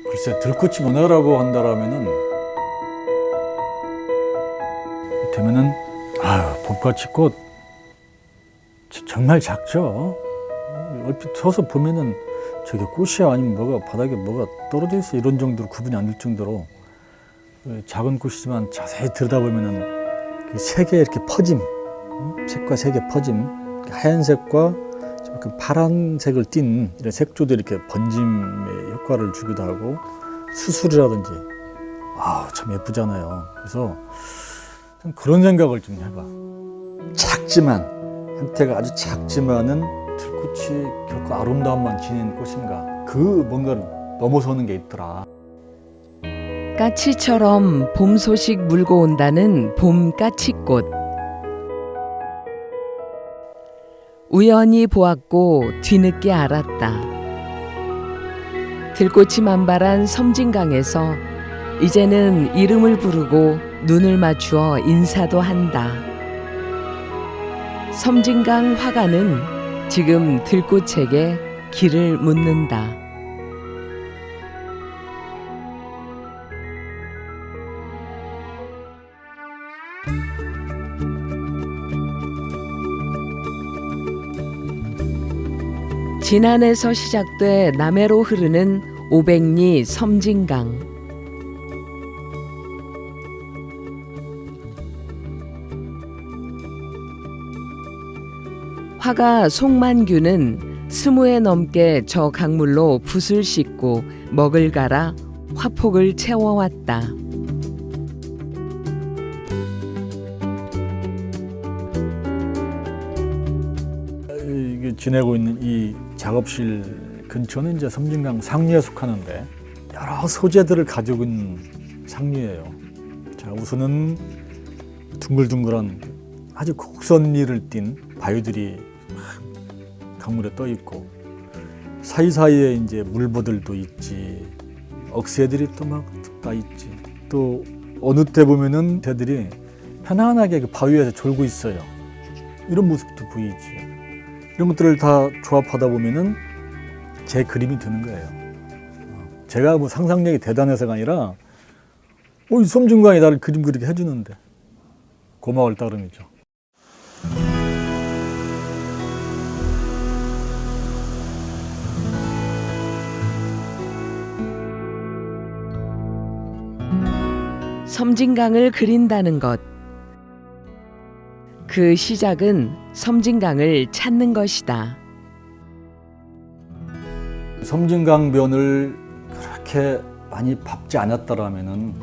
글쎄, 들꽃이 문화라고 한다라면은 되면은 봄까치꽃 정말 작죠. 얼핏 서서 보면은 저게 꽃이야 아니면 뭐가 바닥에 뭐가 떨어져 있어 이런 정도로 구분이 안 될 정도로 작은 꽃이지만 자세히 들여다보면은 그 색의 이렇게 퍼짐, 색과 색의 퍼짐, 하얀색과 그 파란색을 띤 이런 색조들이 이렇게 번짐의 효과를 주기도 하고 수술이라든지 참 예쁘잖아요. 그래서 좀 그런 생각을 좀 해봐. 작지만 형태가 아주 작지만은 들꽃이 결코 아름다움만 지닌 꽃인가? 그 뭔가를 넘어서는 게 있더라. 까치처럼 봄 소식 물고 온다는 봄 까치꽃. 우연히 보았고 뒤늦게 알았다. 들꽃이 만발한 섬진강에서 이제는 이름을 부르고 눈을 맞추어 인사도 한다. 섬진강 화가는 지금 들꽃에게 길을 묻는다. 진안에서 시작돼 남해로 흐르는 오백리 섬진강. 화가 송만규는 20회 넘게 저 강물로 붓을 씻고 먹을 갈아 화폭을 채워왔다. 이게 지내고 있는 이 작업실 근처는 이제 섬진강 상류에 속하는데 여러 소재들을 가지고 있는 상류예요. 자, 우선은 둥글둥글한 아주 곡선미를 띤 바위들이 강물에 떠 있고 사이사이에 이제 물보들도 있지, 억새들이 또 막 다 있지. 또 어느 때 보면은 새들이 편안하게 그 바위 위에서 졸고 있어요. 이런 모습도 보이지. 이런 것들을 다 조합하다 보면은 제 그림이 드는 거예요. 제가 뭐 상상력이 대단해서가 아니라 이 섬진강이 나를 그림 그리게 해주는데 고마울 따름이죠. 섬진강을 그린다는 것. 그 시작은 섬진강을 찾는 것이다. 섬진강변을 그렇게 많이 밟지 않았더라면은,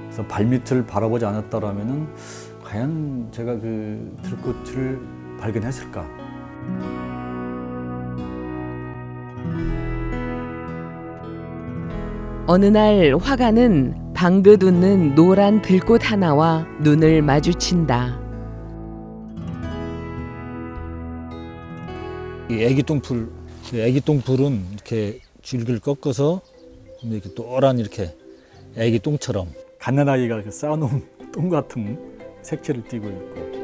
그래서 발밑을 바라보지 않았더라면은 과연 제가 그 들꽃을 발견했을까? 어느 날 화가는 방긋 웃는 노란 들꽃 하나와 눈을 마주친다. 이 애기 똥풀은 이렇게 줄기를 꺾어서 이렇게 또란 이렇게 애기 똥처럼 갓난아기가 쌓아놓은 똥 같은 색채를 띠고 있고.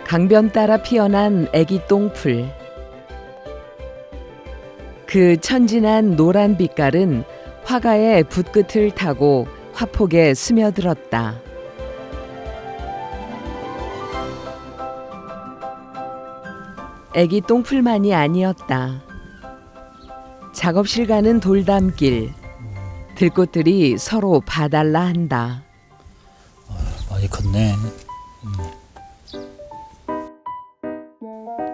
강변 따라 피어난 애기 똥풀. 그 천진한 노란 빛깔은 화가의 붓끝을 타고 화폭에 스며들었다. 애기 똥풀만이 아니었다. 작업실 가는 돌담길. 들꽃들이 서로 봐달라 한다. 많이 컸네.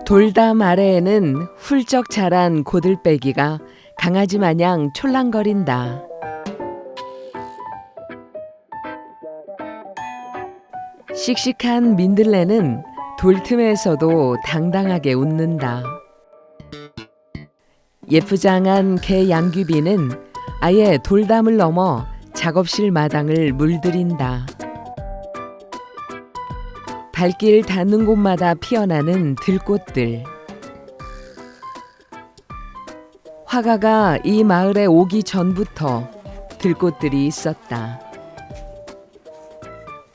돌담 아래에는 훌쩍 자란 고들빼기가 강아지 마냥 촐랑거린다. 씩씩한 민들레는 돌틈에서도 당당하게 웃는다. 예쁘장한 개 양귀비는 아예 돌담을 넘어 작업실 마당을 물들인다. 발길 닿는 곳마다 피어나는 들꽃들. 화가가 이 마을에 오기 전부터 들꽃들이 있었다.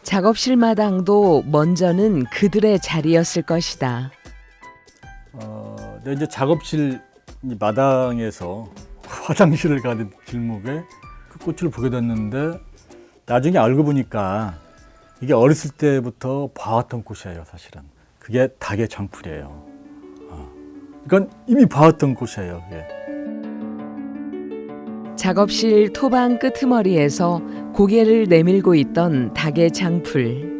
작업실 마당도 먼저는 그들의 자리였을 것이다. 내 이제 작업실 이 마당에서 화장실을 가는 길목에 그 꽃을 보게 됐는데 나중에 알고 보니까 이게 어렸을 때부터 봐왔던 꽃이에요, 사실은. 그게 닭의 장풀이에요. 이건 이미 봐왔던 꽃이에요. 그게. 작업실 토방 끄트머리에서 고개를 내밀고 있던 닭의 장풀.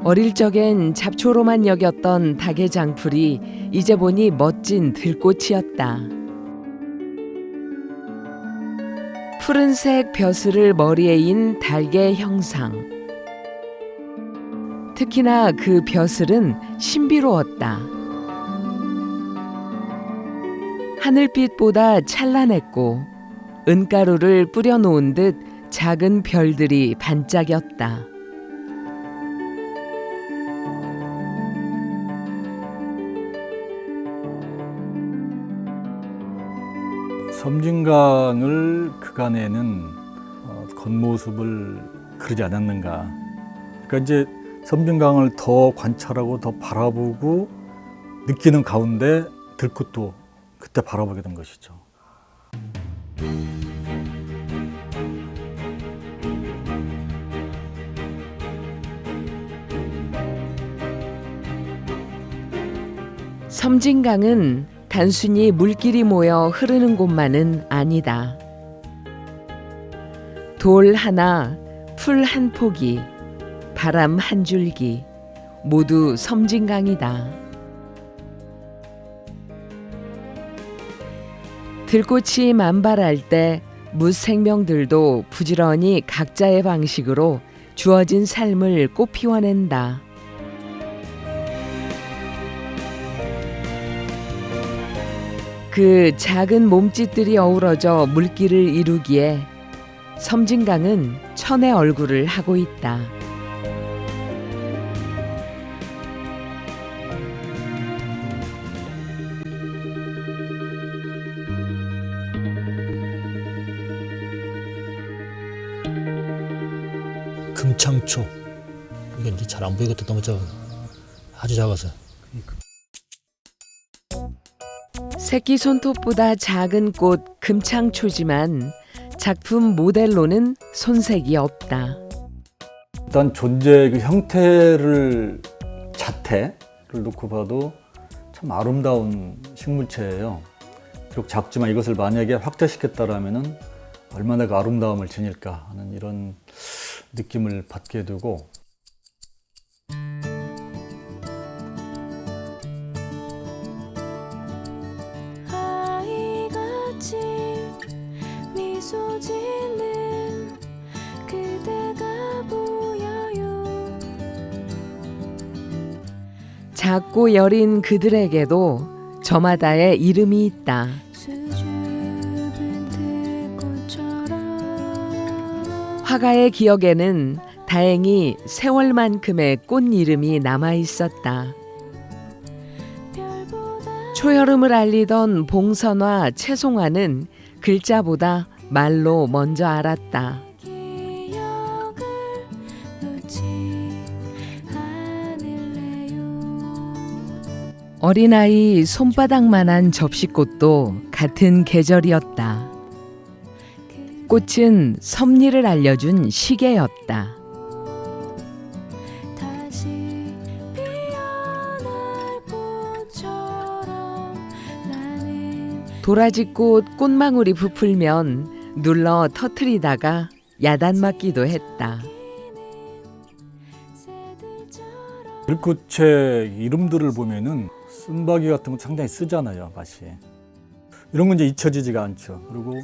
어릴 적엔 잡초로만 여겼던 닭의 장풀이 이제 보니 멋진 들꽃이었다. 푸른색 벼슬을 머리에 인 닭의 형상. 특히나 그 벼슬은 신비로웠다. 하늘빛보다 찬란했고 은가루를 뿌려놓은 듯 작은 별들이 반짝였다. 섬진강을 그간에는 겉모습을 그리지 않았는가. 그러니까 이제 섬진강을 더 관찰하고 더 바라보고 느끼는 가운데 들꽃도 그때 바라보게 된 것이죠. 섬진강은 단순히 물길이 모여 흐르는 곳만은 아니다. 돌 하나, 풀 한 포기, 바람 한 줄기, 모두 섬진강이다. 들꽃이 만발할 때 무생명들도 부지런히 각자의 방식으로 주어진 삶을 꽃피워낸다. 그 작은 몸짓들이 어우러져 물길을 이루기에 섬진강은 천의 얼굴을 하고 있다. 금창초. 이게 이제 잘 안 보이겠다. 너무 아주 작아서. 새끼 손톱보다 작은 꽃 금창초지만 작품 모델로는 손색이 없다. 일단 존재 그 형태를 자태를 놓고 봐도 참 아름다운 식물체예요. 비록 작지만 이것을 만약에 확대시켰다라면은 얼마나 그 아름다움을 지닐까 하는 이런 느낌을 받게 되고. 아이같이 미소 짓는 그대가 보여요. 작고 여린 그들에게도 저마다의 이름이 있다. 수줍은 들꽃처럼 화가의 기억에는 다행히 세월만큼의 꽃 이름이 남아 있었다. 별보다 초여름을 알리던 봉선화, 채송화는 글자보다 말로 먼저 알았다. 기억을 놓지 않을래요. 어린아이 손바닥만한 접시꽃도 같은 계절이었다. 꽃은 섭리를 알려준 시계였다. 다시 피어날 꽃처럼 나는 도라지꽃 꽃망울이 부풀면 눌러 터트리다가 야단 맞기도 했다. 새들처럼 들꽃의 이름들을 보면은 쓴바귀 같은 거 상당히 쓰잖아요, 맛이. 이런 건 이제 잊혀지지가 않죠. 그리고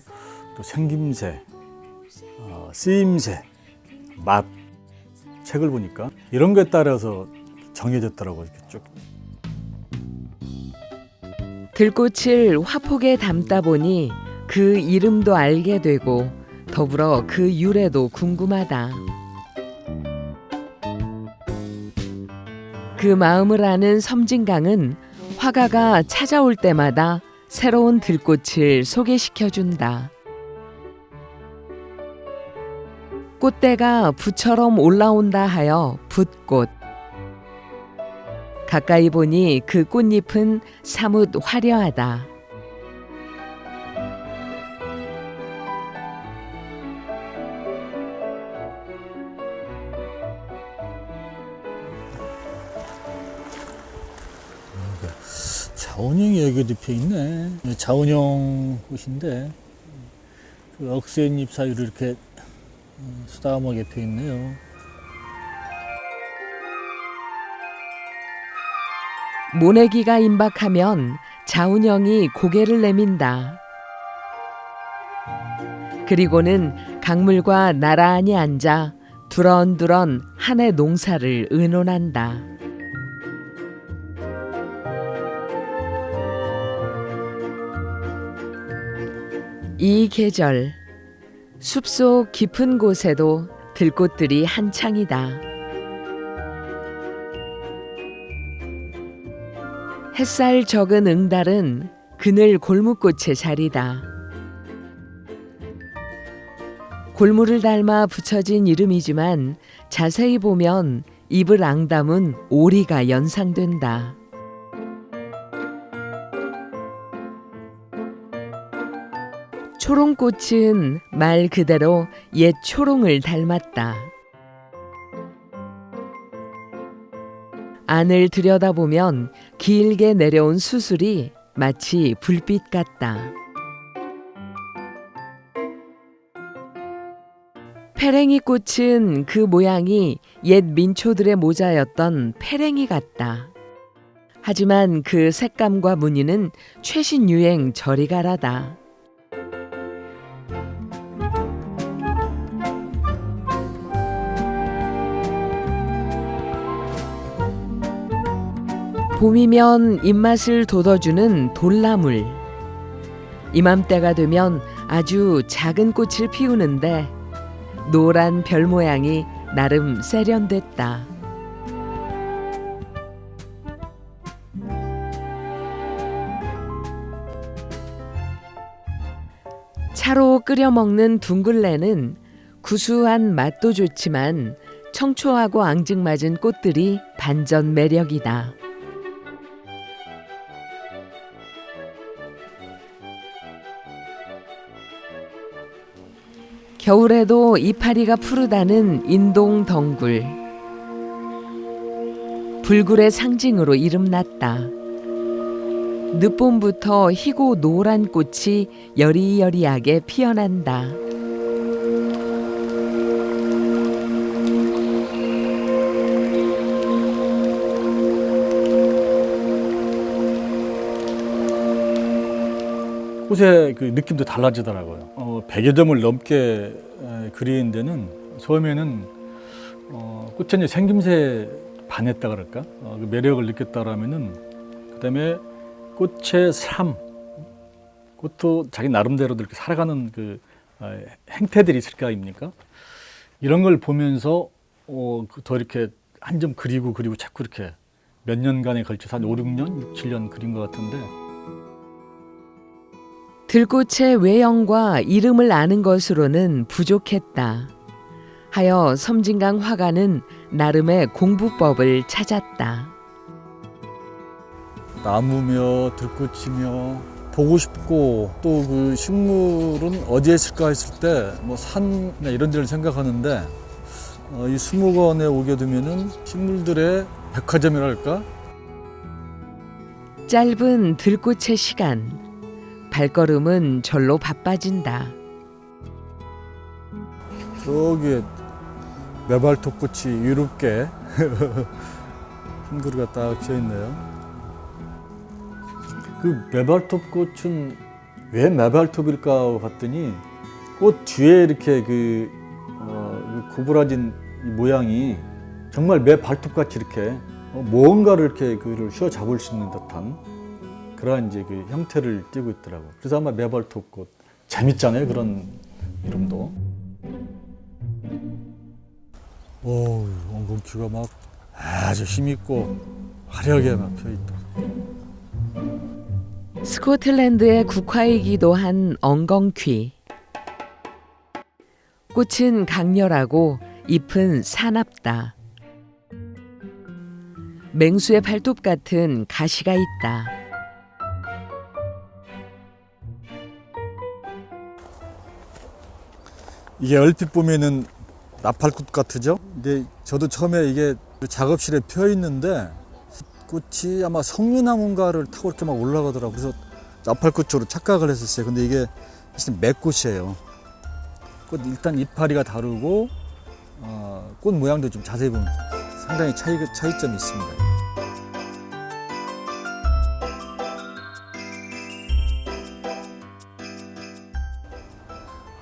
또 생김새, 쓰임새, 맛, 책을 보니까 이런 거에 따라서 정해졌더라고요. 이렇게 쭉. 들꽃을 화폭에 담다 보니 그 이름도 알게 되고 더불어 그 유래도 궁금하다. 그 마음을 아는 섬진강은 화가가 찾아올 때마다 새로운 들꽃을 소개시켜준다. 꽃대가 부처럼 올라온다 하여 붓꽃. 가까이 보니 그 꽃잎은 사뭇 화려하다. 자원형이 여기도 피어 있네. 자원형 꽃인데 그 억센잎 사이로 이렇게 수다하게 피어 있네요. 모내기가 임박하면 자운형이 고개를 내민다. 그리고는 강물과 나란히 앉아 두런두런 한 해 농사를 의논한다. 이 계절 숲속 깊은 곳에도 들꽃들이 한창이다. 햇살 적은 응달은 그늘 골무꽃의 자리다. 골무를 닮아 붙여진 이름이지만 자세히 보면 잎을 앙담은 오리가 연상된다. 초롱꽃은 말 그대로 옛 초롱을 닮았다. 안을 들여다보면 길게 내려온 수술이 마치 불빛 같다. 페랭이 꽃은 그 모양이 옛 민초들의 모자였던 페랭이 같다. 하지만 그 색감과 무늬는 최신 유행 저리가라다. 봄이면 입맛을 돋워주는 돌나물. 이맘때가 되면 아주 작은 꽃을 피우는데 노란 별 모양이 나름 세련됐다. 차로 끓여 먹는 둥글레는 구수한 맛도 좋지만 청초하고 앙증맞은 꽃들이 반전 매력이다. 겨울에도 이파리가 푸르다는 인동 덩굴. 불굴의 상징으로 이름났다. 늦봄부터 희고 노란 꽃이 여리여리하게 피어난다. 꽃의 그 느낌도 달라지더라고요. 100여 점을 넘게 그리는 데는 처음에는 꽃의 이제 생김새에 반했다 그럴까? 그 매력을 느꼈다라면은 그다음에 꽃의 삶, 꽃도 자기 나름대로 이렇게 살아가는 그 행태들이 있을 거 아닙니까? 이런 걸 보면서 더 이렇게 한 점 그리고 자꾸 이렇게 몇 년간에 걸쳐서 한 5, 6년, 6, 7년 그린 것 같은데 들꽃의 외형과 이름을 아는 것으로는 부족했다. 하여 섬진강 화가는 나름의 공부법을 찾았다. 나무며 들꽃이며 보고 싶고 또 그 식물은 어디에 있을까 했을 때 뭐 산이나 이런 데를 생각하는데 이 수목원에 오게 되면은 식물들의 백화점이랄까? 짧은 들꽃의 시간. 발걸음은 절로 바빠진다. 저기에 메발톱꽃이 유럽게 한 그루가 딱 피어 있네요. 그 메발톱꽃은 왜 메발톱일까 봤더니 꽃 뒤에 이렇게 그 구부라진 이 모양이 정말 메발톱같이 이렇게 무언가를 이렇게 그를 휘어 잡을 수 있는 듯한 그러한 이제 그 형태를 띠고 있더라고요. 그래서 아마 메발톱꽃 재밌잖아요. 그런 이름도. 오, 엉겅퀴가 막 아주 힘있고 화려하게 막 펴있다. 스코틀랜드의 국화이기도 한 엉겅퀴. 꽃은 강렬하고 잎은 사납다. 맹수의 발톱 같은 가시가 있다. 이게 얼핏 보면은 나팔꽃 같으죠? 근데 저도 처음에 이게 작업실에 피어 있는데 꽃이 아마 석류나무인가를 타고 이렇게 막 올라가더라고요. 그래서 나팔꽃으로 착각을 했었어요. 근데 이게 사실 맥꽃이에요. 꽃 일단 이파리가 다르고 꽃 모양도 좀 자세히 보면 상당히 차이점이 있습니다.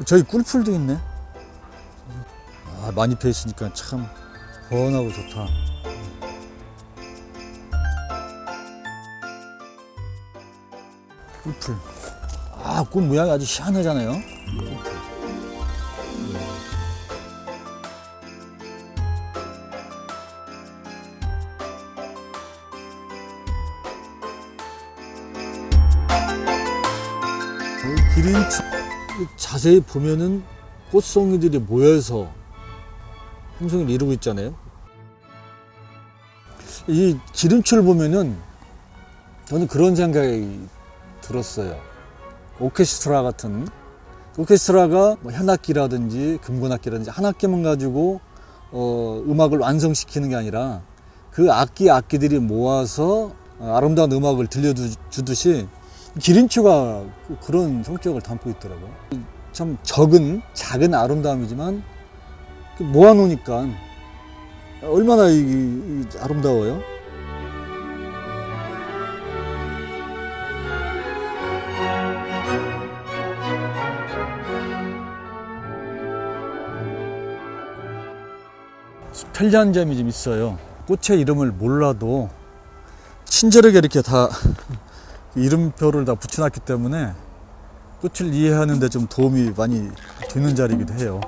저기 꿀풀도 있네. 많이 피어 있으니까 참 번하고 좋다. 꿀풀. 꽃 모양이 아주 희한하잖아요. 꿀풀. 기린초 자세히 보면은 꽃송이들이 모여서 한 송이를 이루고 있잖아요. 이 기린초를 보면은 저는 그런 생각이 들었어요. 오케스트라 같은, 오케스트라가 뭐 현악기라든지 금관악기라든지 한 악기만 가지고 음악을 완성시키는 게 아니라 그 악기들이 모아서 아름다운 음악을 들려주듯이 기린초가 그런 성격을 담고 있더라고요. 참 작은 아름다움이지만 모아놓으니까 얼마나 아름다워요. 편리한 점이 좀 있어요. 꽃의 이름을 몰라도 친절하게 이렇게 다 이름표를 다 붙여놨기 때문에 꽃을 이해하는 데 좀 도움이 많이 되는 자리이기도 해요.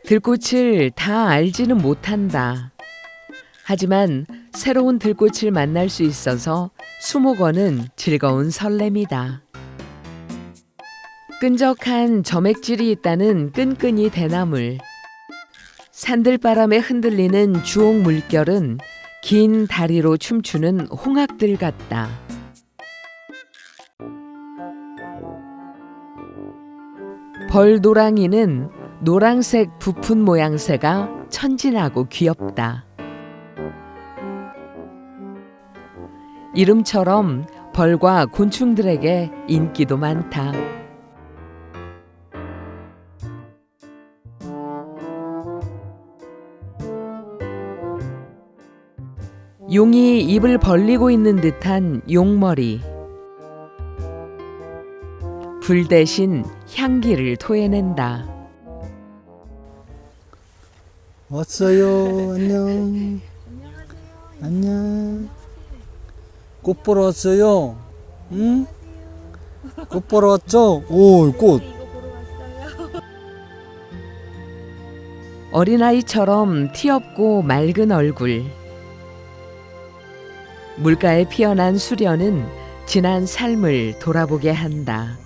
들꽃을 다 알지는 못한다. 하지만 새로운 들꽃을 만날 수 있어서 수목원은 즐거운 설렘이다. 끈적한 점액질이 있다는 끈끈이 대나물. 산들바람에 흔들리는 주옥 물결은 긴 다리로 춤추는 홍학들 같다. 벌노랑이는 노란색 부푼 모양새가 천진하고 귀엽다. 이름처럼 벌과 곤충들에게 인기도 많다. 용이 입을 벌리고 있는 듯한 용머리. 불 대신 향기를 토해낸다. 왔어요. 안녕. 안녕. 꽃 보러 왔어요. 응? 꽃 보러 왔죠? 오, 꽃. 어린아이처럼 티없고 맑은 얼굴. 물가에 피어난 수련은 지난 삶을 돌아보게 한다.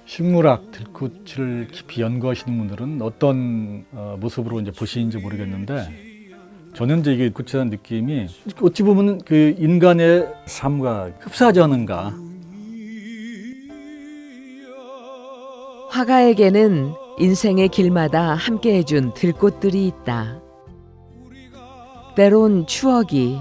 식물학 들꽃을 깊이 연구하시는 분들은 어떤 모습으로 이제 보시는지 모르겠는데 저는 이제 이게 꽃이라는 느낌이 어찌 보면 그 인간의 삶과 흡사하지 않은가. 화가에게는 인생의 길마다 함께해준 들꽃들이 있다. 때론 추억이,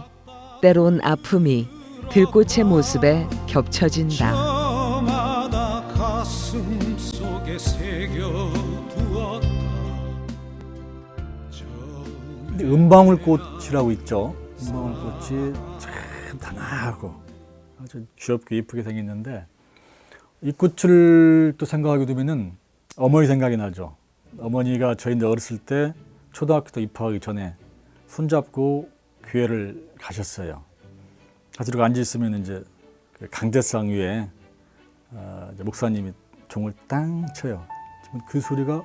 때론 아픔이 들꽃의 모습에 겹쳐진다. 저마다 가슴 속에 새겨두었다. 근데 은방울꽃이라고 있죠. 은방울꽃이 참 단아하고 아주 귀엽게 예쁘게 생겼는데 이 꽃을 또 생각하게 되면은 어머니 생각이 나죠. 어머니가 저희 이제 어렸을 때 초등학교 때 입학하기 전에 손잡고 교회를 가셨어요. 가서 이렇게 앉아 있으면 이제 그 강대상 위에 이제 목사님이 종을 땅 쳐요. 그 소리가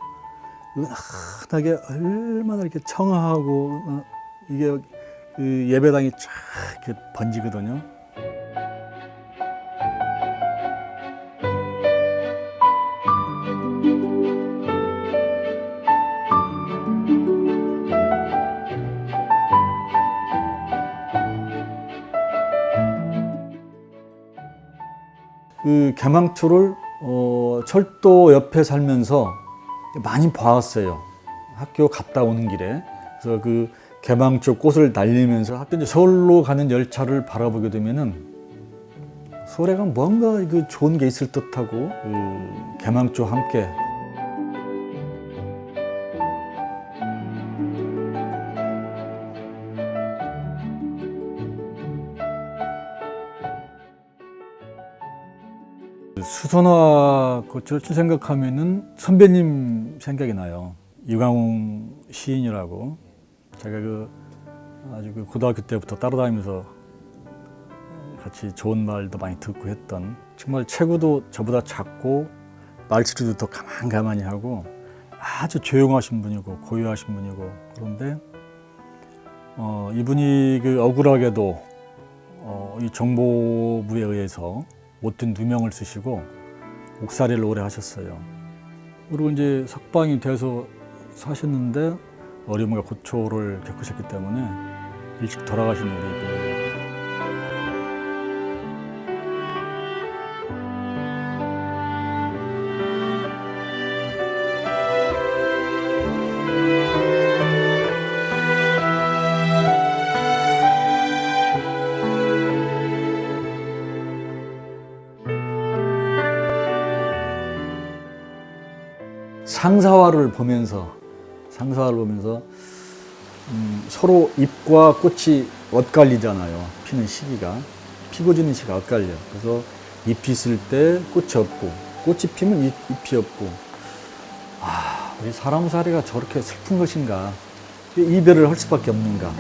은은하게 얼마나 이렇게 청아하고 이게 그 예배당이 쫙 이렇게 번지거든요. 그 개망초를 철도 옆에 살면서 많이 봐왔어요. 학교 갔다 오는 길에. 그래서 그 개망초 꽃을 날리면서 학교 이제 서울로 가는 열차를 바라보게 되면은 서울에 가면 뭔가 그 좋은 게 있을 듯하고 그 개망초와 함께 수선화 꽃을 생각하면은 선배님 생각이 나요. 유강웅 시인이라고 제가 아주 고등학교 때부터 따라다니면서 같이 좋은 말도 많이 듣고 했던 정말 체구도 저보다 작고 말소리도 더 가만히 하고 아주 조용하신 분이고 고요하신 분이고 그런데 이분이 그 억울하게도 이 정보부에 의해서 못된 누명을 쓰시고 옥살이를 오래 하셨어요. 그리고 이제 석방이 돼서 사셨는데 어려움과 고초를 겪으셨기 때문에 일찍 돌아가신 우리 상사화를 보면서 서로 잎과 꽃이 엇갈리잖아요. 피는 시기가 피고 지는 시기가 엇갈려. 그래서 잎이 있을 때 꽃이 없고 꽃이 피면 잎이 없고 우리 사람 사리가 저렇게 슬픈 것인가? 이별을 할 수밖에 없는가?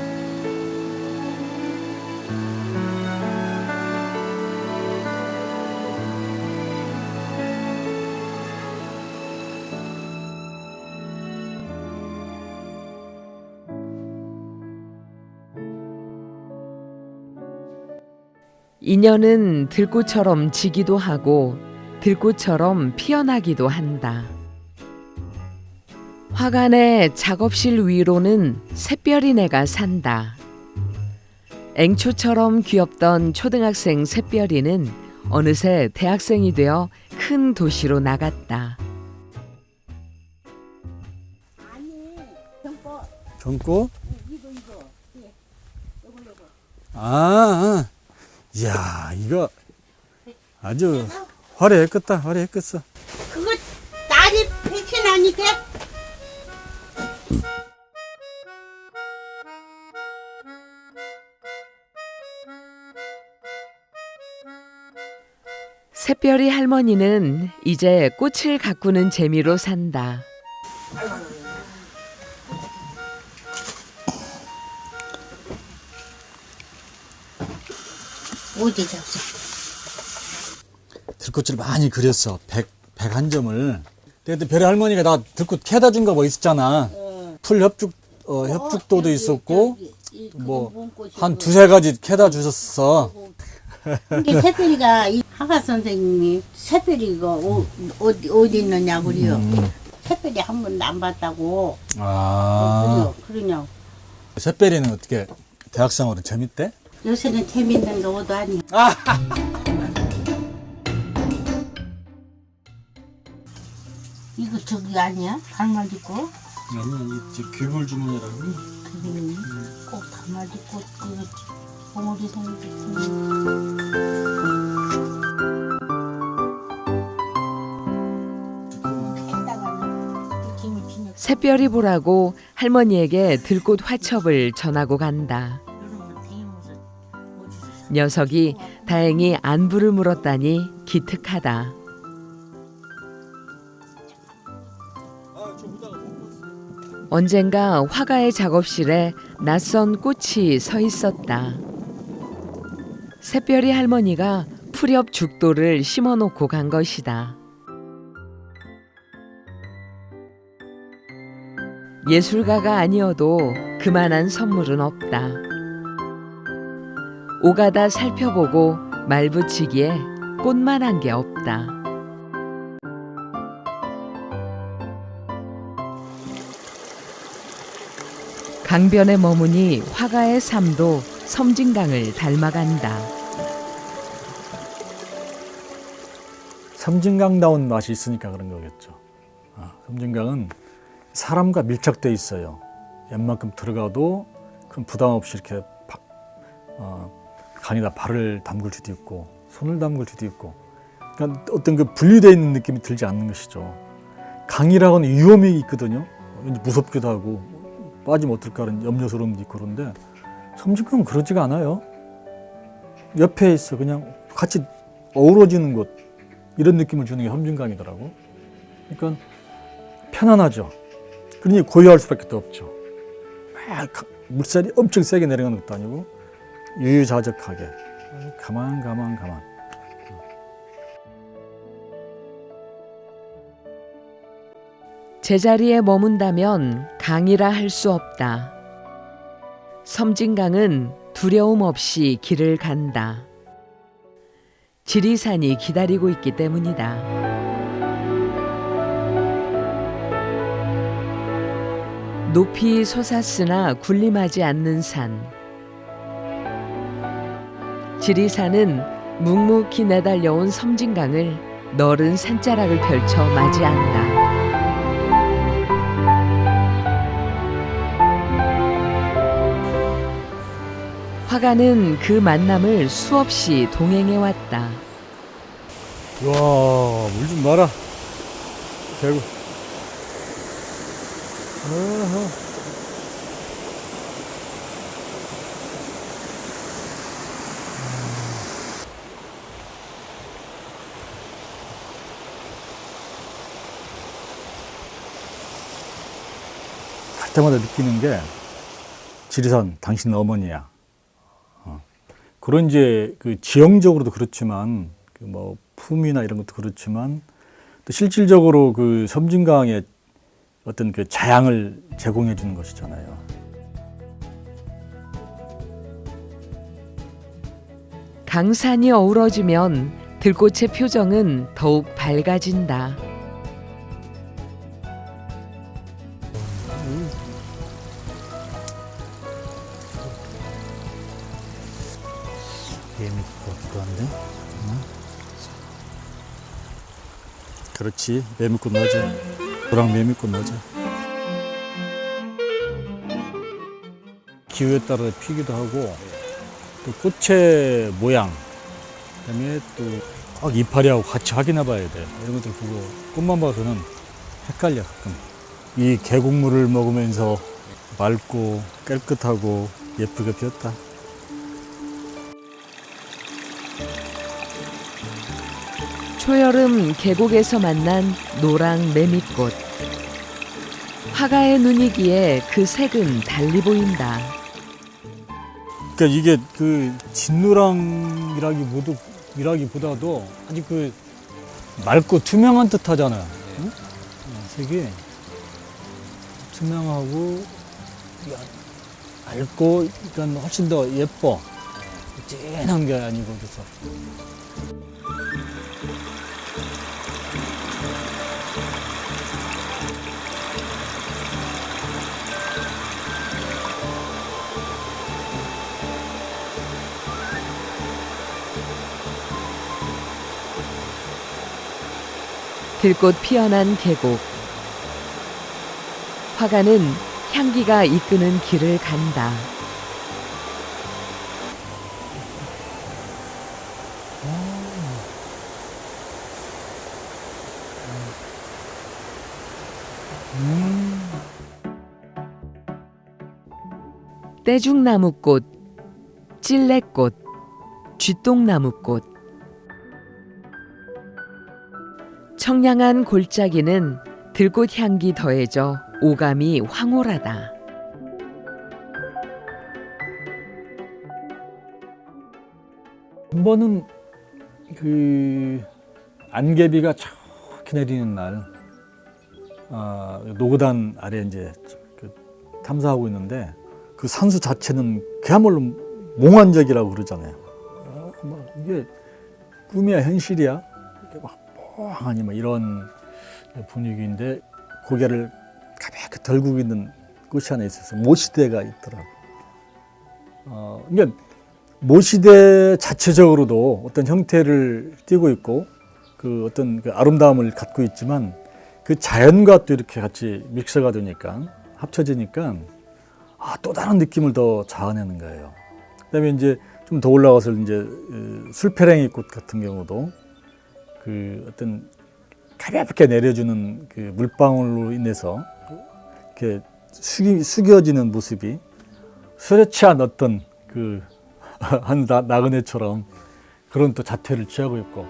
인연은 들꽃처럼 지기도 하고 들꽃처럼 피어나기도 한다. 화관의 작업실 위로는 샛별이네가 산다. 앵초처럼 귀엽던 초등학생 샛별이는 어느새 대학생이 되어 큰 도시로 나갔다. 젊고? 이야, 이거 아주 화려했겠다, 화려했겠어. 그거 날이 백신하니까 샛별이 할머니는 이제 꽃을 가꾸는 재미로 산다. 어디 잡자. 들꽃을 많이 그렸어. 101점을. 근데 별의 할머니가 나 들꽃 캐다 준 거 뭐 있었잖아. 풀 협죽도도 있었고, 뭐, 한 두세 가지 캐다 주셨어. 이게 새별이가 하가 선생님이 새별이가 어디 있느냐 그래요. 새별이 한 번도 안 봤다고. 그러냐고. 샛별이는 어떻게 대학생활은 재밌대? 요새는 재밌는 거 오도 아니야. 이거 저기 아니야? 달맞이 꽃? 아니, 귀물 주문이라고. 꼭 달맞이 꽃 이거 봉오리 생겼어. 샛별이 보라고 할머니에게 들꽃 화첩을 전하고 간다. 녀석이 다행히 안부를 물었다니 기특하다. 언젠가 화가의 작업실에 낯선 꽃이 서 있었다. 샛별이 할머니가 풀엽 죽도를 심어놓고 간 것이다. 예술가가 아니어도 그만한 선물은 없다. 오가다 살펴보고 말붙이기에 꽃만한 게 없다. 강변에 머무니 화가의 삶도 섬진강을 닮아간다. 섬진강다운 맛이 있으니까 그런 거겠죠. 섬진강은 사람과 밀착돼 있어요. 웬만큼 들어가도 큰 부담 없이 이렇게 간에다 발을 담글 수도 있고 손을 담글 수도 있고, 그러니까 어떤 그 분리되어 있는 느낌이 들지 않는 것이죠. 강이라고는 위험이 있거든요. 무섭기도 하고 빠지면 어떨까 하는 염려스러움도 있고. 그런데 섬진강은 그러지가 않아요. 옆에 있어. 그냥 같이 어우러지는 곳, 이런 느낌을 주는 게 섬진강이더라고. 그러니까 편안하죠. 그러니 고요할 수밖에 없죠. 막 물살이 엄청 세게 내려가는 것도 아니고 유유자적하게 가만. 제자리에 머문다면 강이라 할 수 없다. 섬진강은 두려움 없이 길을 간다. 지리산이 기다리고 있기 때문이다. 높이 솟았으나 군림하지 않는 산. 지리산은 묵묵히 내달려온 섬진강을 너른 산자락을 펼쳐 맞이한다. 화가는 그 만남을 수없이 동행해왔다. 와, 물 좀 봐라. 대구. 갈 때마다 느끼는 게 지리산 당신 어머니야. 그런 이제 그 지형적으로도 그렇지만 그 뭐 품이나 이런 것도 그렇지만 또 실질적으로 그 섬진강의 어떤 그 자양을 제공해 주는 것이잖아요. 강산이 어우러지면 들꽃의 표정은 더욱 밝아진다. 매미꽃도 한데? 그렇지, 매미꽃 넣어줘. 노랑 매미꽃 넣어줘. 기후에 따라 피기도 하고, 또 꽃의 모양, 그다음에 또 꼭 이파리하고 같이 확인해 봐야 돼. 이런 것들 보고 꽃만 봐서는 헷갈려 가끔. 이 계곡물을 먹으면서 맑고 깨끗하고 예쁘게 피었다. 초여름 계곡에서 만난 노랑 매미꽃. 화가의 눈이기에 그 색은 달리 보인다. 그러니까 이게 그 진노랑이라기보다도 아주 그 맑고 투명한 듯 하잖아요. 응? 색이 투명하고 맑고, 그러니까 훨씬 더 예뻐. 진한 게 아니고. 그래서 들꽃 피어난 계곡. 화가는 향기가 이끄는 길을 간다. 떼죽나무꽃, 찔레꽃, 쥐똥나무꽃. 청량한 골짜기는 들꽃 향기 더해져 오감이 황홀하다. 한 번은 그 안개비가 촉히 내리는 날, 노고단 아래 이제 그 탐사하고 있는데 그 산수 자체는 그야말로 몽환적이라고 그러잖아요. 이게 꿈이야 현실이야? 이렇게 막 뽀하니 막 이런 분위기인데 고개를 가볍게 들고 있는 꽃이 하나 있어서 모시대가 있더라고. 그러니까 모시대 자체적으로도 어떤 형태를 띠고 있고, 그 어떤 그 아름다움을 갖고 있지만 그 자연과 또 이렇게 같이 믹서가 되니까 합쳐지니까 또 다른 느낌을 더 자아내는 거예요. 그다음에 이제 좀 더 올라가서 이제 술페랭이 꽃 같은 경우도 그 어떤 가볍게 내려주는 그 물방울로 인해서 이렇게 숙여지는 모습이 술에 취한 어떤 그 한 나그네처럼 그런 또 자태를 취하고 있고.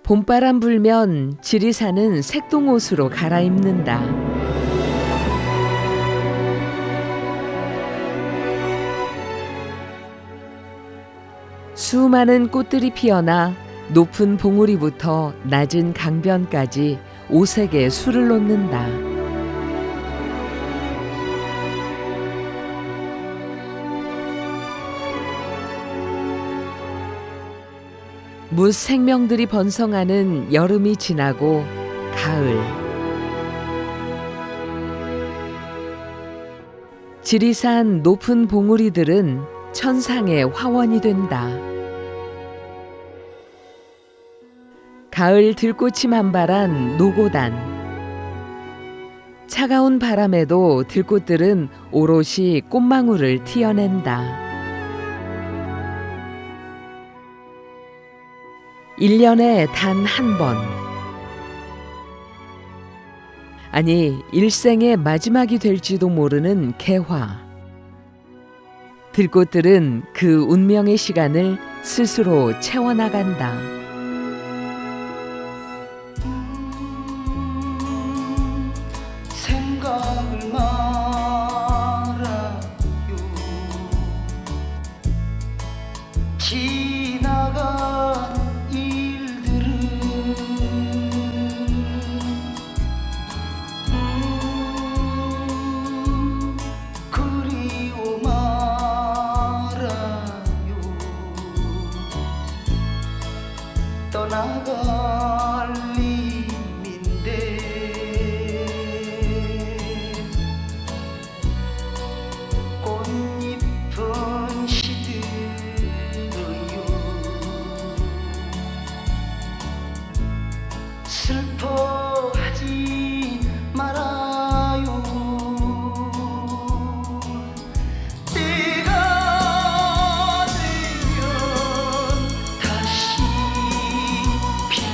봄바람 불면 지리산은 색동옷으로 갈아입는다. 수많은 꽃들이 피어나 높은 봉우리부터 낮은 강변까지 오색의 술을 놓는다. 무생명들이 번성하는 여름이 지나고 가을. 지리산 높은 봉우리들은 천상의 화원이 된다. 가을 들꽃이 만발한 노고단. 차가운 바람에도 들꽃들은 오롯이 꽃망울을 튀어낸다. 1년에 단 한 번. 아니, 일생의 마지막이 될지도 모르는 개화. 들꽃들은 그 운명의 시간을 스스로 채워나간다. 생각을 말아요. 지나간 일들은 그리워 말아요. 떠나갈 님인데 꽃잎은 시들어요. 슬퍼하지 말아요. 때가 되면 다시 피고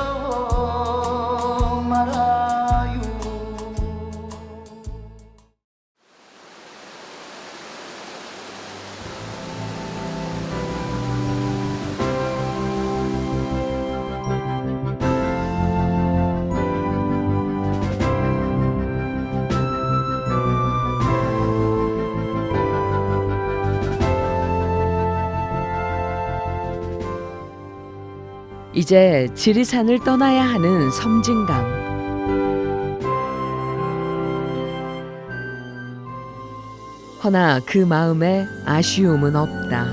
서러워 말아요. 이제 지리산을 떠나야 하는 섬진강. 허나 그 마음에 아쉬움은 없다.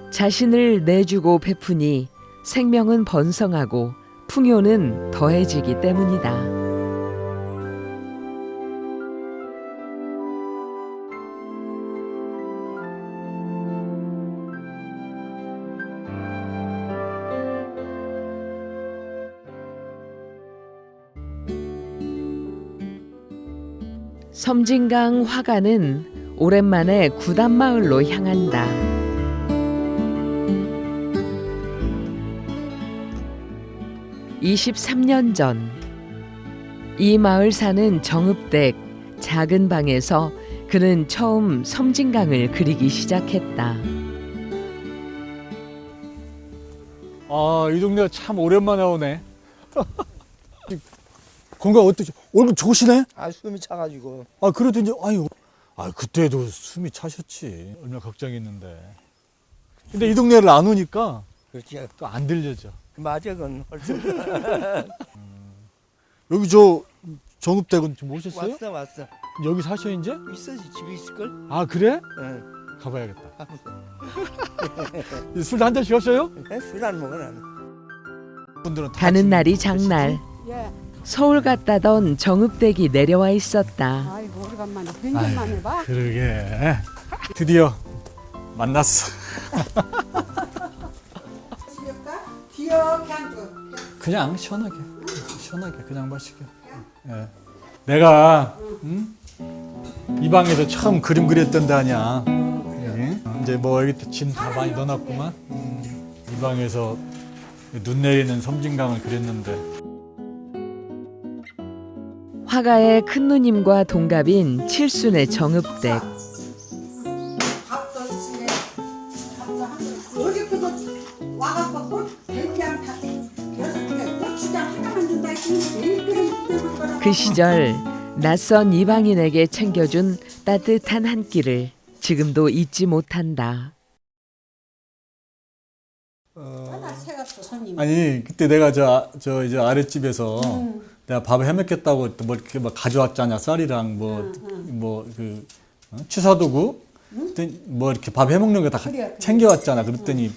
자신을 내주고 베푸니 생명은 번성하고 풍요는 더해지기 때문이다. 섬진강 화가는 오랜만에 구단마을로 향한다. (23년) 전 이 마을 사는 정읍댁 작은 방에서 그는 처음 섬진강을 그리기 시작했다. 이 동네가 참 오랜만에 오네. 건강 어떠죠? 얼굴 좋으시네? 숨이 차가지고. 그래도 이제, 그때도 숨이 차셨지. 얼마나 걱정했는데. 근데 이 동네를 안 오니까 그렇지. 또 안 들려져. 맞아, 그건 훨씬. 여기 정읍댁은 좀 오셨어요? 왔어. 여기 사셔, 이제? 있어, 집에 있을걸? 그래? 응. 가봐야겠다. 술 한 잔씩 하셔요? 술 안 먹어, 나는. 가는 날이 장날. 예. 서울 갔다던 정읍댁이 내려와 있었다. 아이고 오래간만에 몇 년 만에 봐. 그러게 드디어 만났어. 기억 향수. 그냥 시원하게 그냥 마시게. 예. 내가 이 방에서 처음 그림 그렸던 데 아니야. 이제 뭐 여기 짐 다 많이 넣어놨구만. 이 방에서 눈 내리는 섬진강을 그렸는데 화가의 큰 누님과 동갑인 칠순의 정읍댁. 밥도 있으네. 밥도 한 번. 어저께도 와갖고 된장 다 6개 고추장 하나만 준다 했더니 그 시절 낯선 이방인에게 챙겨준 따뜻한 한 끼를 지금도 잊지 못한다. 새갑도 손님. 아니 그때 내가 저 이제 아랫집에서 내가 밥을 해먹겠다고 뭐 이렇게 막 가져왔잖아. 쌀이랑 뭐그 취사도구 그랬더니 뭐 이렇게 밥 해먹는 거 다 챙겨왔잖아. 그랬더니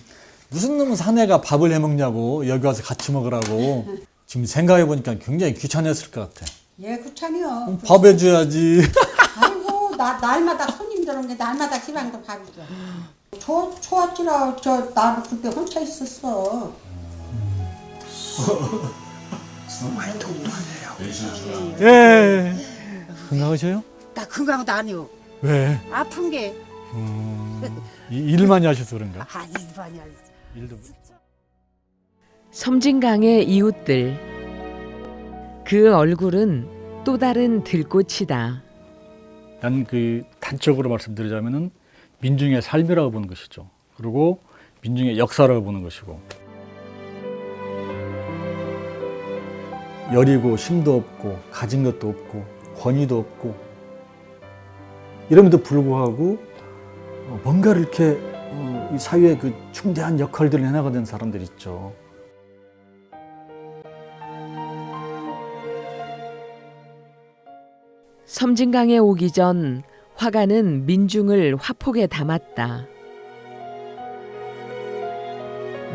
무슨 놈의 사내가 밥을 해먹냐고 여기 와서 같이 먹으라고. 지금 생각해 보니까 굉장히 귀찮았을 것 같아. 예, 그렇잖아요. 밥 해줘야지. 아이고 날마다 손님 들어온 게 날마다 지방도 밥이죠. 초아치라 나는 그때 혼자 있었어. 예. 건강하셔요? 나 건강도 아니요. 왜? 아픈 게 일 많이 하셔서 그런가? 많이 알았어. 일도. 섬진강의 이웃들. 그 얼굴은 또 다른 들꽃이다. 난 그 단적으로 말씀드리자면은 민중의 삶이라고 보는 것이죠. 그리고 민중의 역사라고 보는 것이고. 여리고 힘도 없고 가진 것도 없고 권위도 없고 이럼에도 불구하고 뭔가를 이렇게 이 사회에 그 중대한 역할들을 해나가는 사람들 있죠. 섬진강에 오기 전 화가는 민중을 화폭에 담았다.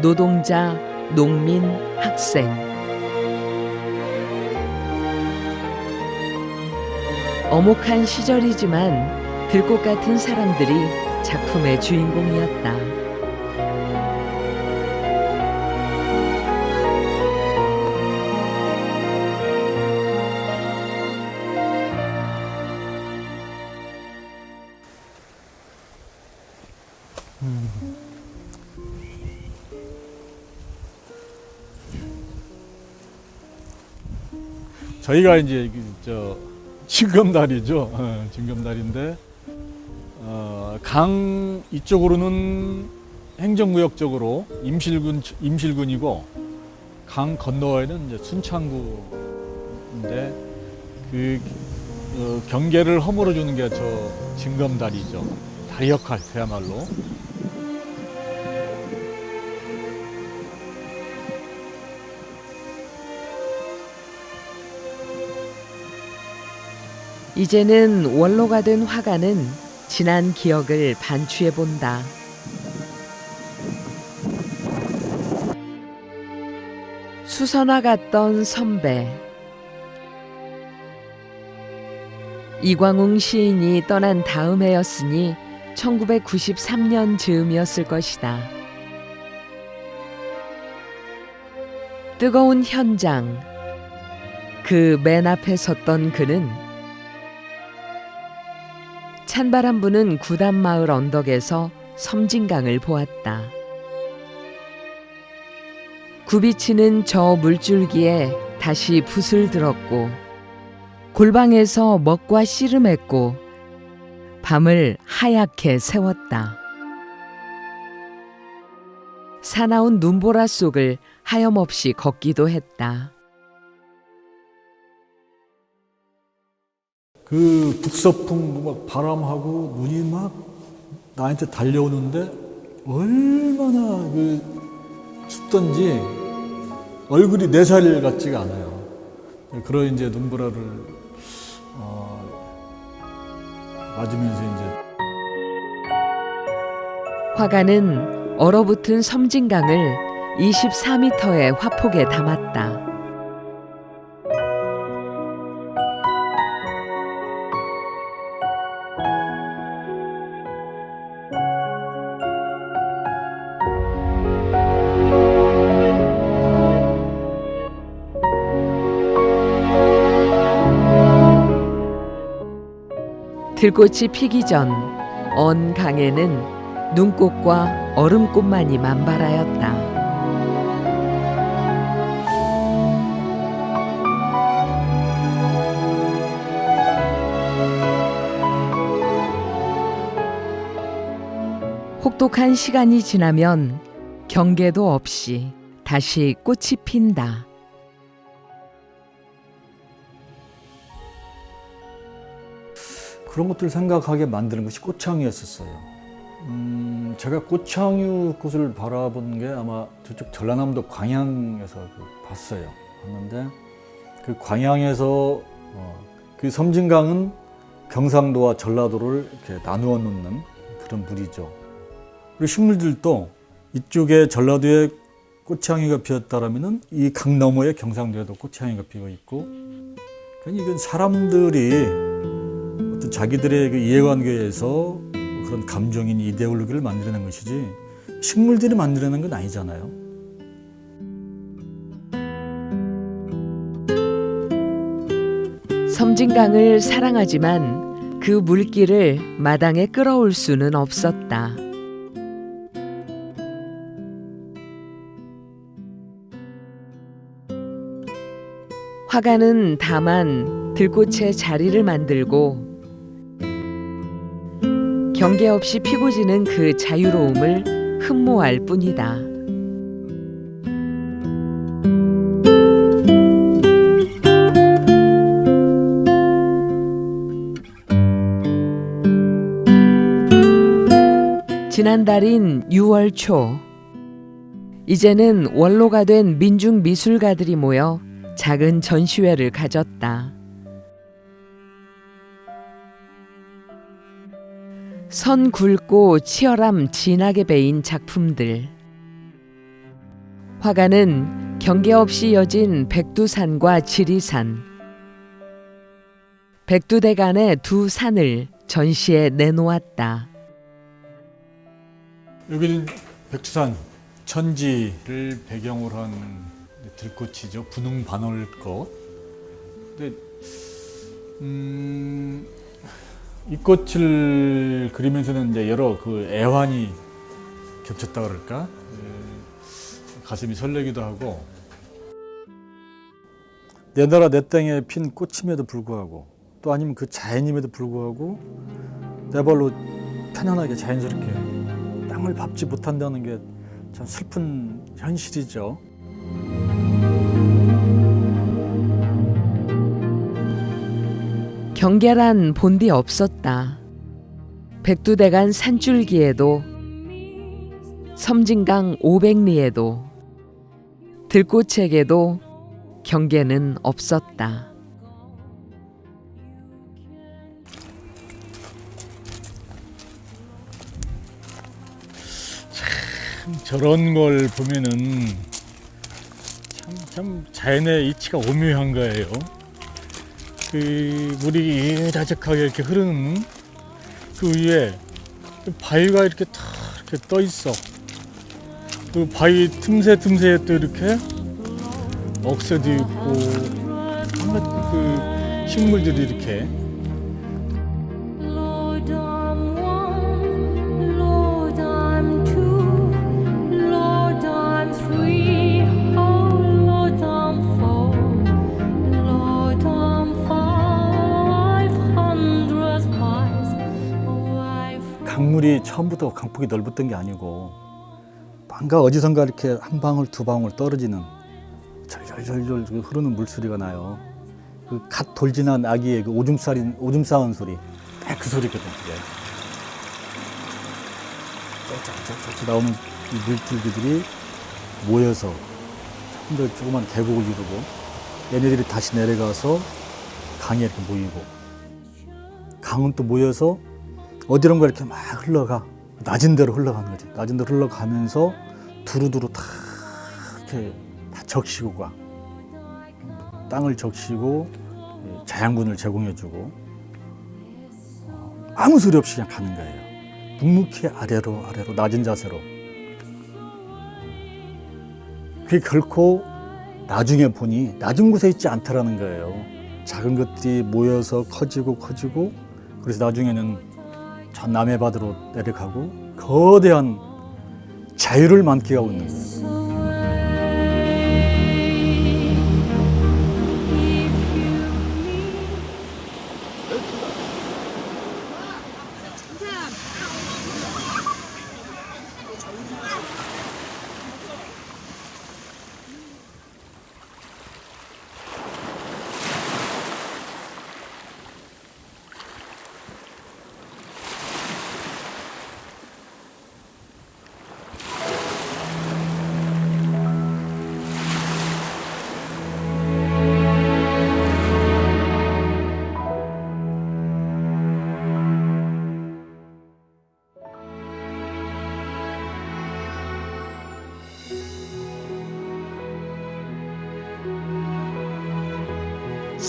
노동자, 농민, 학생. 어목한 시절이지만 들꽃 같은 사람들이 작품의 주인공이었다. 저희가 이제 징검다리죠. 징검다리인데 강 이쪽으로는 행정구역적으로 임실군이고 강 건너에는 이제 순창구인데 그 경계를 허물어 주는 게 저 징검다리죠. 다리 역할 그야말로. 이제는 원로가 된 화가는 지난 기억을 반추해 본다. 수선화 같던 선배. 이광웅 시인이 떠난 다음 해였으니 1993년 즈음이었을 것이다. 뜨거운 현장. 그 맨 앞에 섰던 그는 찬바람 부는 구단마을 언덕에서 섬진강을 보았다. 굽이치는 저 물줄기에 다시 붓을 들었고 골방에서 먹과 씨름했고 밤을 하얗게 세웠다. 사나운 눈보라 속을 하염없이 걷기도 했다. 그 북서풍 막 바람하고 눈이 막 나한테 달려오는데 얼마나 그 춥던지 얼굴이 4살 같지가 않아요. 그런 이제 눈보라를 맞으면서 이제 화가는 얼어붙은 섬진강을 24m의 화폭에 담았다. 들꽃이 피기 전 언 강에는 눈꽃과 얼음꽃만이 만발하였다. 혹독한 시간이 지나면 경계도 없이 다시 꽃이 핀다. 그런 것들을 생각하게 만드는 것이 꽃향이였었어요. 제가 꽃향유 꽃을 바라본 게 아마 저쪽 전라남도 광양에서 봤어요. 봤는데 그 광양에서 그 섬진강은 경상도와 전라도를 이렇게 나누어 놓는 그런 물이죠. 그리고 식물들도 이쪽에 전라도에 꽃향이가 피었다라면은 이 강 너머에 경상도에도 꽃향이가 피어 있고, 그러니까 이건 사람들이 어떤 자기들의 그 이해관계에서 그런 감정인 이데올로기를 만들어낸 것이지 식물들이 만들어낸 건 아니잖아요. 섬진강을 사랑하지만 그 물길을 마당에 끌어올 수는 없었다. 화가는 다만 들꽃에 자리를 만들고 경계 없이 피고 지는 그 자유로움을 흠모할 뿐이다. 지난달인 6월 초, 이제는 원로가 된 민중 미술가들이 모여 작은 전시회를 가졌다. 선 굵고 치열함 진하게 배인 작품들. 화가는 경계 없이 이어진 백두산과 지리산, 백두대간의 두 산을 전시에 내놓았다. 여기는 백두산 천지를 배경으로 한 들꽃이죠. 분홍 반월꽃. 근데 이 꽃을 그리면서는 이제 여러 그 애환이 겹쳤다 그럴까? 가슴이 설레기도 하고, 내 나라 내 땅에 핀 꽃임에도 불구하고, 또 아니면 그 자연임에도 불구하고 내 발로 편안하게 자연스럽게 땅을 밟지 못한다는 게 참 슬픈 현실이죠. 경계란 본디 없었다. 백두대간 산줄기에도, 섬진강 500리에도, 들꽃에게도 경계는 없었다. 저런 걸 보면은 참 자연의 이치가 오묘한 거예요. 그 물이 자작하게 이렇게 흐르는 그 위에 바위가 이렇게 탁 이렇게 떠 있어. 그 바위 틈새에 또 이렇게 억새도 있고 한낱 그 식물들이 이렇게. Lord, I'm one. Lord, I'm two. Lord, I'm three. Oh, Lord, I'm four. Lord, I'm 500 miles away from 강물이 처음부터 강폭이 넓었던 게 아니고 뭔가 어디선가 이렇게 한 방울 두 방울 떨어지는 절절절절 흐르는 물소리가 나요. 그 갓 돌진한 아기의 그 오줌 싸는 소리, 딱 그 소리거든. 그게. 쩌쩌쩌쩌 나오는 이 물줄기들이 모여서 조금 더 조그만 계곡을 이루고, 얘네들이 다시 내려가서 강에 이렇게 모이고, 강은 또 모여서 어디론가 이렇게 막 흘러가. 낮은 데로 흘러가는 거지. 낮은 데로 흘러가면서 두루두루 다 이렇게 다 적시고가 땅을 적시고 자양분을 제공해주고 아무 소리 없이 그냥 가는 거예요. 묵묵히 아래로 낮은 자세로. 그게 결코 나중에 보니 낮은 곳에 있지 않다라는 거예요. 작은 것들이 모여서 커지고 그래서 나중에는 저 남해 바다로 내려가고 거대한 자유를 만끽하고 있는 거예요.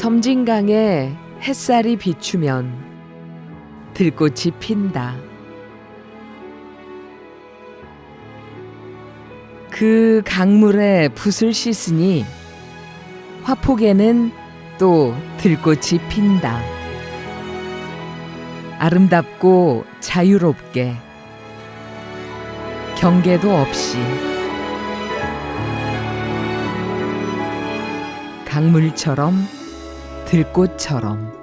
섬진강에 햇살이 비추면 들꽃이 핀다. 그 강물에 붓을 씻으니 화폭에는 또 들꽃이 핀다. 아름답고 자유롭게 경계도 없이 강물처럼 들꽃처럼